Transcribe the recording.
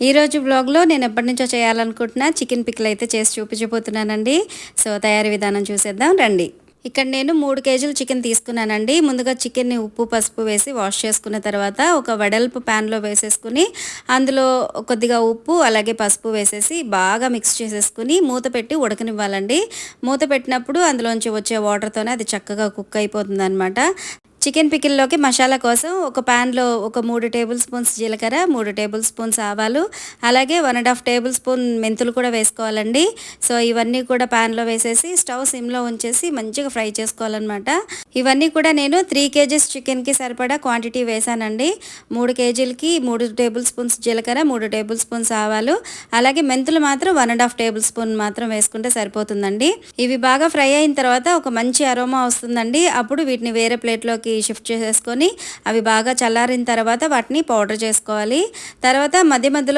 ఈరోజు వ్లాగ్‌లో నేను ఎప్పటినుంచో చేయాలనుకుంటున్న చికెన్ పికిల్ అయితే చేసి చూపించబోతున్నానండి. సో, తయారీ విధానం చూసేద్దాం రండి. ఇక్కడ నేను 3 కేజీలు చికెన్ తీసుకున్నానండి. ముందుగా చికెన్‌ని ఉప్పు, పసుపు వేసి వాష్ చేసుకున్న తర్వాత ఒక వెడల్పు ప్యాన్‌లో వేసేసుకొని అందులో కొద్దిగా ఉప్పు అలాగే పసుపు వేసేసి బాగా మిక్స్ చేసేసుకొని మూత పెట్టి ఉడకనివ్వాలండి. మూత పెట్టినప్పుడు అందులోంచి వచ్చే వాటర్‌తోనే అది చక్కగా కుక్ అయిపోతుందనమాట. చికెన్ పికిల్‌లోకి మసాలా కోసం ఒక ప్యాన్‌లో ఒక 3 టేబుల్ స్పూన్స్ జీలకర్ర, 3 టేబుల్ స్పూన్స్ ఆవాలు, అలాగే 1 ½ టేబుల్ స్పూన్ మెంతులు కూడా వేసుకోవాలండి. సో, ఇవన్నీ కూడా ప్యాన్‌లో వేసేసి స్టవ్ సిమ్‌లో ఉంచేసి మంచిగా ఫ్రై చేసుకోవాలన్నమాట. ఇవన్నీ కూడా నేను 3 కేజీస్ చికెన్‌కి సరిపడా క్వాంటిటీ వేశానండి. 3 కేజీలకి 3 టేబుల్ స్పూన్స్ జీలకర్ర, 3 టేబుల్ స్పూన్స్ ఆవాలు, అలాగే మెంతులు మాత్రం 1 ½ టేబుల్ స్పూన్ మాత్రం వేసుకుంటే సరిపోతుందండి. ఇవి బాగా ఫ్రై అయిన తర్వాత ఒక మంచి అరోమా వస్తుందండి. అప్పుడు వీటిని వేరే ప్లేట్‌లోకి షిఫ్ట్ చేసేసుకొని అవి బాగా చల్లారిన తర్వాత వాటిని పౌడర్ చేసుకోవాలి. తర్వాత మధ్య మధ్యలో